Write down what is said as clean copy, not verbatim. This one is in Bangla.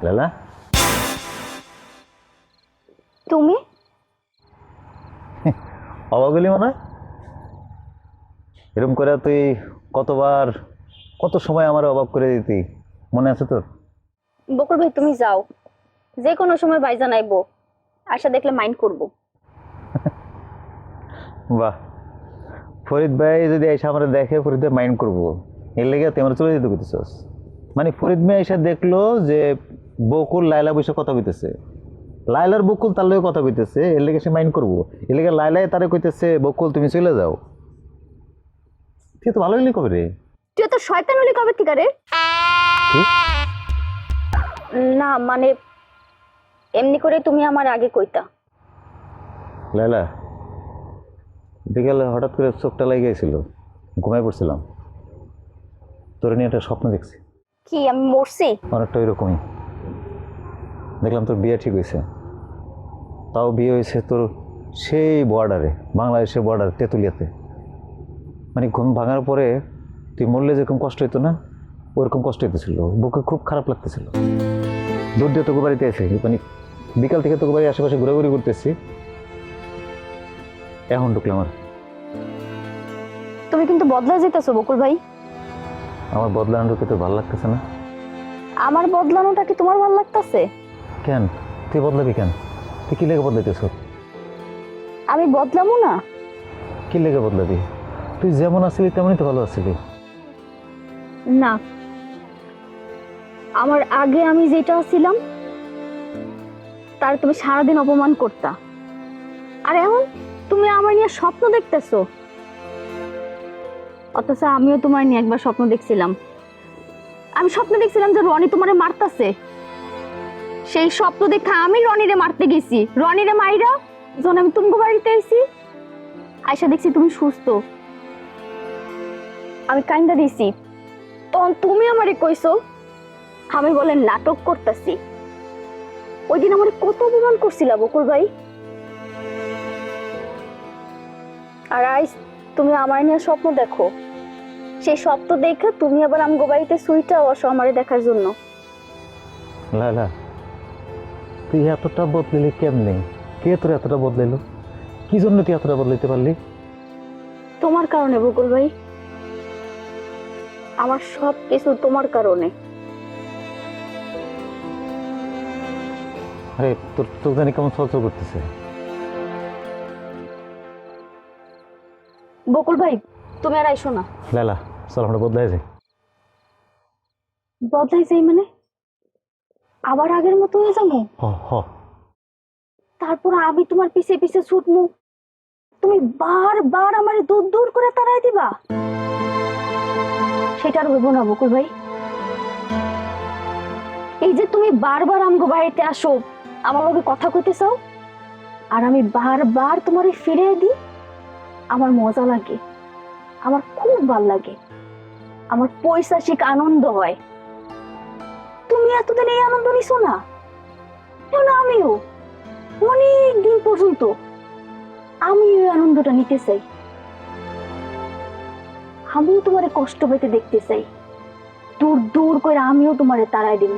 লালা তুমি অবাক হলি মনে হয়? এরকম করে তুই কতবার কত সময় আমার অবাক করে দিতি, মনে আছে তোর? বকুল ভাই তুমি যাও, যে কোনো সময় ভাইজান আইবো, আশা দেখলে মাইন্ড করব। বাহ, ফরিদ ভাই যদি এসে আমরা দেখে ফরিদ ভাই মাইন্ড করবো, এর লেগে তুই আমরা চলে যেতে করতেছস? মানে ফরিদ ভাই এসে দেখলো যে বকুল লাইলা বসে কথা কইতেছে, লাইলার বকুল তার লগে কথা কইতেছে, এর লেগে সে মাইন্ড করবো। এর লেগে লাইলাই তারে কইতেছে বকুল তুমি চলে যাও। তুই তো ভালো হইলি কবে রে? তুই তো শয়তান হলি কবে থেকে রে? কি? না মানে এমনি করে তুমি আমার আগে কইতা। লাইলা, বিকেলে হঠাৎ করে চোখটা লেগে গেছিল, ঘুমায় পড়ছিলাম, তোর নিয়ে একটা স্বপ্ন দেখছি। কি আমি মরছি? অনেকটা ওইরকমই। দেখলাম তোর বিয়ে ঠিক হয়েছে, তাও বিয়ে হয়েছে তোর সেই বর্ডারে, বাংলাদেশের বর্ডার তেঁতুলিয়াতে। মানে ঘুম ভাঙার পরে তুই মরলে যেরকম কষ্ট হইতো না, ওরকম কষ্ট হইতেছিল, বুকে খুব খারাপ লাগতেছিল। দূর দিয়ে তোকে বাড়িতে এসে মানে বিকাল থেকে তোকে বাড়ির আশেপাশে ঘোরাঘুরি করতেছি, এখন ঢুকলাম। তুমি কিন্তু বদলা যেতেছো বকুল ভাই। আমার বদলানোটা তোর ভালো লাগতেছে না? আমার বদলানোটা কি তোমার ভালো লাগতেছে? কেন তুই বদলাবি কেন? তুই কি লেগে বদলাইতেছ? আমি বদলামো না? কি লেগে বদলাবি? তুই যেমন আসলি তেমনই তো ভালো আসলি। না, আমার আগে আমি যেটা ছিলাম তার তুমি সারাদিন অপমান করতা, আর এখন তুমি আমার নিয়ে স্বপ্ন দেখতেছো। অথচ আমিও তোমার নিয়ে একবার স্বপ্ন দেখছিলাম। আমি স্বপ্ন দেখছিলাম যে রনি তোমারে মারতাছে। সেই স্বপ্ন দেখে আমি রনিরে মারতে গেছি, রনিরে মাইরা যখন আমি তুমি বাড়িতে আইছি, আয়সা দেখছি তুমি সুস্থ। আমি কাইন্দা দিছি, তখন তুমি আমারে কইছো আমি বলে নাটক করতেছি। ওই দিন আমার কত অপমান করছিলা বকুল ভাই। আর আজ তুমি আমার নিয়ে স্বপ্ন দেখো, সেই স্বপ্ন দেখে তুমি আবার আমগো বাড়িতে সুইটা আসো আমারে দেখার জন্য। লালা, তুই এতটা বদলিলি কেমনে? কে তোর এতটা বদলাইলো? কি জন্য তুই এতটা বদলাইতে পারলি? তোমার কারণে বকুল ভাই, আমার সব কিছু তোমার কারণে। আরে তোর চোখ জানি কেমন চলচল করতেছে। বকুল ভাই তুমি আর আইসো না। লালা চল আমরা বদলাই যাই। বদলাই যাই মানে আবার আগের মতো হয়ে যাবো? হ হ। তারপর আমি তোমার পিছে পিছে ছুটমু, তুমি বারবার আমার দূর দূর করে তাড়াই দিবা? সেটা আর হইব না বকুল ভাই। এই যে তুমি বারবার আমগো বাড়িতে আসো, আমার লগে কথা কইতে চাও, আর আমি বারবার তোমারে ফিরে দিই, আমার মজা লাগে, আমার খুব ভাল লাগে, আমার পৈশাচিক আনন্দ হয়। তুমি এতদিন এই আনন্দ নিছো না, এখন আমিও অনেক দিন পর্যন্ত আমি এই আনন্দটা নিতে চাই। আমিও তোমারে কষ্ট পেতে দেখতে চাই, দূর দূর করে আমিও তোমারে তাড়াই দিব।